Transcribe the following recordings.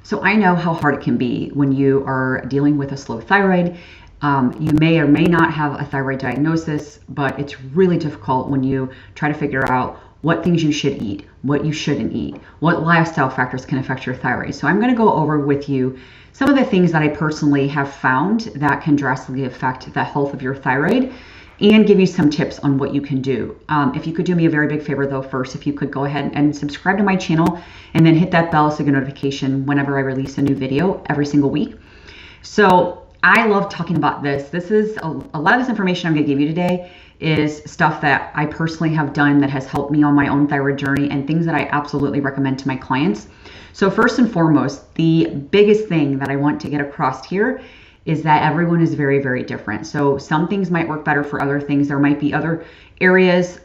So I know how hard it can be when you are dealing with a slow thyroid. You may or may not have a thyroid diagnosis, but it's really difficult when you try to figure out what things you should eat, what you shouldn't eat, what lifestyle factors can affect your thyroid. So I'm going to go over with you some of the things that I personally have found that can drastically affect the health of your thyroid and give you some tips on what you can do. If you could do me a very big favor though, first, if you could go ahead and subscribe to my channel and then hit that bell so you get a notification whenever I release a new video every single week. So I love talking about this. This is a lot of this information I'm going to give you today is stuff that I personally have done that has helped me on my own thyroid journey and things that I absolutely recommend to my clients. So first and foremost, the biggest thing that I want to get across here is that everyone is very, very different. So some things might work better for other things. There might be other areas,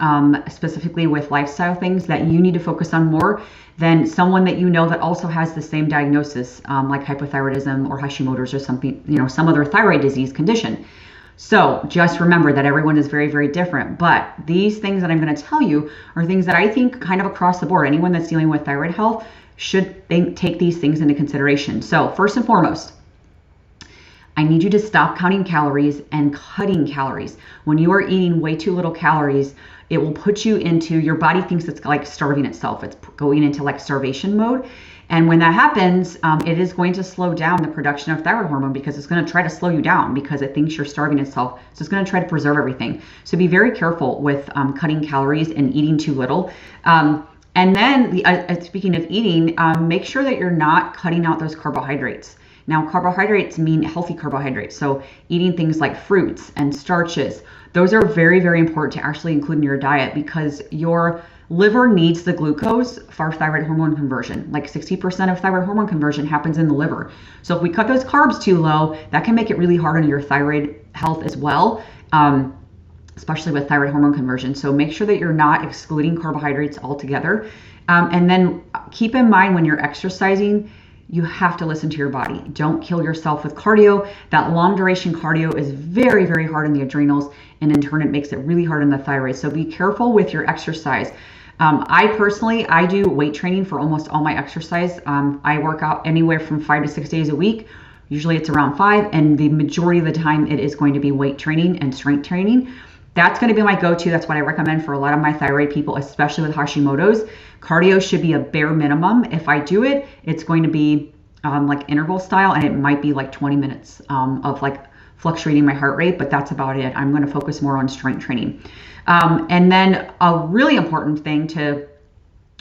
specifically with lifestyle things, that you need to focus on more than someone that you know that also has the same diagnosis, like hypothyroidism or Hashimoto's or something, some other thyroid disease condition. So just remember that everyone is very, very different. But these things that I'm going to tell you are things that I think kind of across the board, anyone that's dealing with thyroid health should take these things into consideration. So first and foremost, I need you to stop counting calories and cutting calories. When you are eating way too little calories, it will put you into, your body thinks it's like starving itself. It's going into like starvation mode. And when that happens, it is going to slow down the production of thyroid hormone because it's going to try to slow you down because it thinks you're starving itself. So it's going to try to preserve everything. So be very careful with cutting calories and eating too little. And then speaking of eating, make sure that you're not cutting out those carbohydrates. Now, carbohydrates mean healthy carbohydrates. So eating things like fruits and starches, those are very, very important to actually include in your diet because your liver needs the glucose for thyroid hormone conversion. Like 60% of thyroid hormone conversion happens in the liver. So if we cut those carbs too low, that can make it really hard on your thyroid health as well, especially with thyroid hormone conversion. So make sure that you're not excluding carbohydrates altogether. And then keep in mind when you're exercising, you have to listen to your body. Don't kill yourself with cardio. That long duration cardio is very, very hard on the adrenals, and in turn, it makes it really hard on the thyroid. So be careful with your exercise. I do weight training for almost all my exercise. I work out anywhere from 5 to 6 days a week. Usually it's around 5, and the majority of the time it is going to be weight training and strength training. That's going to be my go-to. That's what I recommend for a lot of my thyroid people, especially with Hashimoto's. Cardio should be a bare minimum. If I do it, it's going to be like interval style, and it might be like 20 minutes of like fluctuating my heart rate, but that's about it. I'm going to focus more on strength training. And then a really important thing to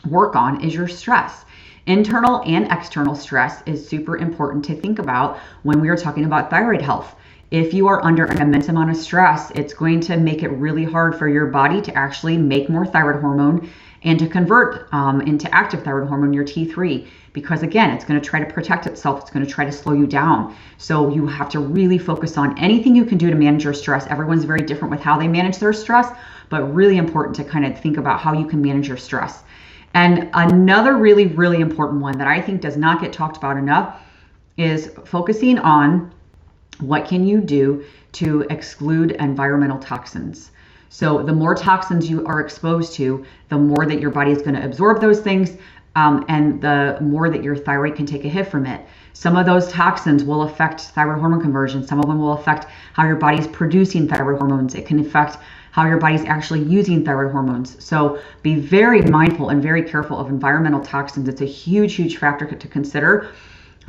work on is your stress. Internal and external stress is super important to think about when we are talking about thyroid health. If you are under an immense amount of stress, it's going to make it really hard for your body to actually make more thyroid hormone and to convert into active thyroid hormone, your T3, because again, it's going to try to protect itself. It's going to try to slow you down. So you have to really focus on anything you can do to manage your stress. Everyone's very different with how they manage their stress, but really important to kind of think about how you can manage your stress. And another really, really important one that I think does not get talked about enough is focusing on what can you do to exclude environmental toxins. So the more toxins you are exposed to, the more that your body is going to absorb those things, and the more that your thyroid can take a hit from it. Some of those toxins will affect thyroid hormone conversion. Some of them will affect how your body is producing thyroid hormones. It can affect how your body's actually using thyroid hormones. So be very mindful and very careful of environmental toxins. It's a huge, huge factor to consider.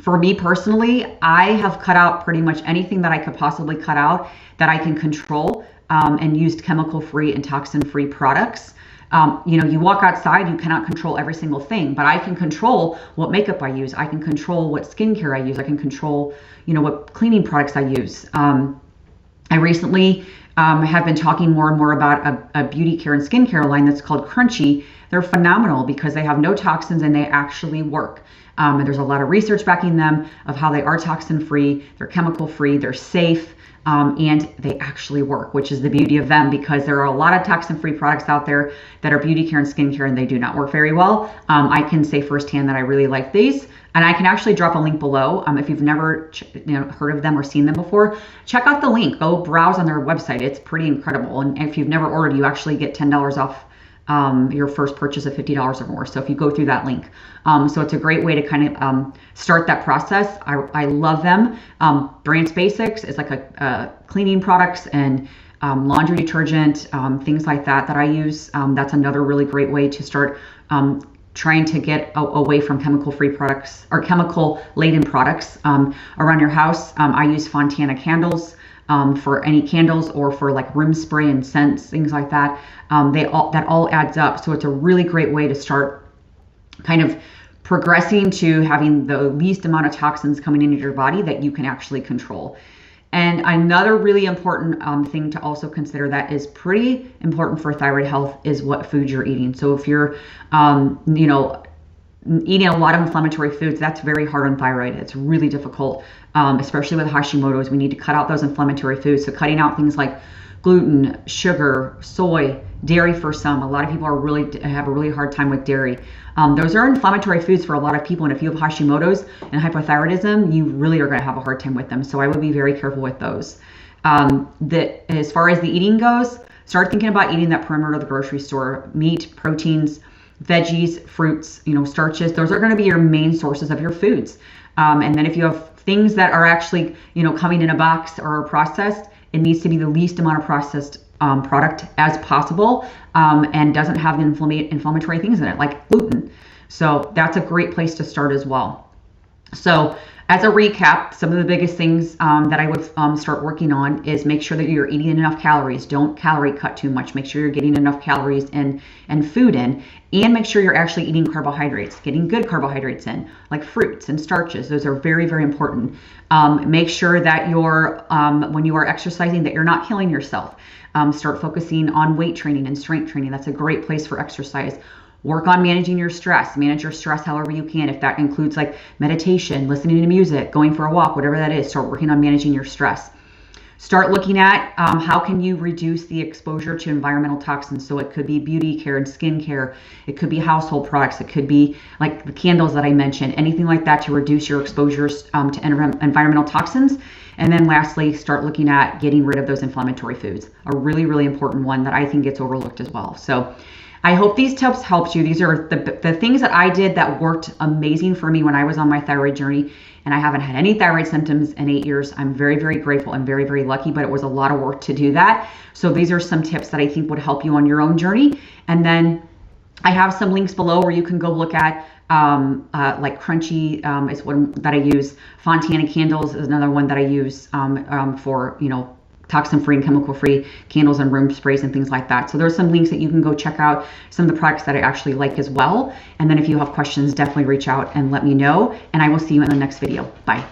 For me personally, I have cut out pretty much anything that I could possibly cut out that I can control, and used chemical-free and toxin-free products. You walk outside, you cannot control every single thing, but I can control what makeup I use. I can control what skincare I use. I can control, what cleaning products I use. I recently have been talking more and more about a beauty care and skincare line that's called Crunchy. They're phenomenal because they have no toxins and they actually work. And there's a lot of research backing them of how they are toxin-free, they're chemical-free, they're safe, and they actually work, which is the beauty of them, because there are a lot of toxin-free products out there that are beauty care and skincare and they do not work very well. I can say firsthand that I really like these, and I can actually drop a link below. If you've never heard of them or seen them before, check out the link. Go browse on their website. It's pretty incredible. And if you've never ordered, you actually get $10 off your first purchase of $50 or more. So if you go through that link. So it's a great way to kind of start that process. I love them. Brands Basics is like a cleaning products and laundry detergent, things like that I use. That's another really great way to start trying to get away from chemical-free products or chemical-laden products around your house. I use Fontana candles for any candles or for like room spray and scents, things like that. That all adds up. So it's a really great way to start kind of progressing to having the least amount of toxins coming into your body that you can actually control. And another really important thing to also consider that is pretty important for thyroid health is what food you're eating. So if you're, eating a lot of inflammatory foods, that's very hard on thyroid. It's really difficult, especially with Hashimoto's. We need to cut out those inflammatory foods. So cutting out things like gluten, sugar, soy, dairy for some. A lot of people have a really hard time with dairy. Those are inflammatory foods for a lot of people. And if you have Hashimoto's and hypothyroidism, you really are going to have a hard time with them. So I would be very careful with those. As far as the eating goes, start thinking about eating that perimeter of the grocery store: meat, proteins, veggies, fruits, starches. Those are going to be your main sources of your foods. And then if you have things that are actually, coming in a box or processed, it needs to be the least amount of processed product as possible, and doesn't have the inflammatory things in it, like gluten. So that's a great place to start as well. So as a recap, some of the biggest things that I would start working on is make sure that you're eating enough calories. Don't calorie cut too much. Make sure you're getting enough calories and food in, and make sure you're actually eating carbohydrates, getting good carbohydrates in, like fruits and starches. Those are very, very important. Make sure that you're, when you are exercising, that you're not killing yourself. Start focusing on weight training and strength training. That's a great place for exercise. Work on managing your stress. Manage your stress however you can. If that includes like meditation, listening to music, going for a walk, whatever that is, start working on managing your stress. Start looking at how can you reduce the exposure to environmental toxins. So it could be beauty care and skin care. It could be household products. It could be like the candles that I mentioned, anything like that to reduce your exposures to environmental toxins. And then lastly, start looking at getting rid of those inflammatory foods. A really, really important one that I think gets overlooked as well. So I hope these tips helped you. These are the things that I did that worked amazing for me when I was on my thyroid journey, and I haven't had any thyroid symptoms in 8 years. I'm very, very grateful and very, very lucky, but it was a lot of work to do that. So these are some tips that I think would help you on your own journey. And then I have some links below where you can go look at like Crunchy is one that I use. Fontana candles is another one that I use for, toxin-free and chemical-free candles and room sprays and things like that. So there's some links that you can go check out some of the products that I actually like as well. And then if you have questions, definitely reach out and let me know. And I will see you in the next video. Bye.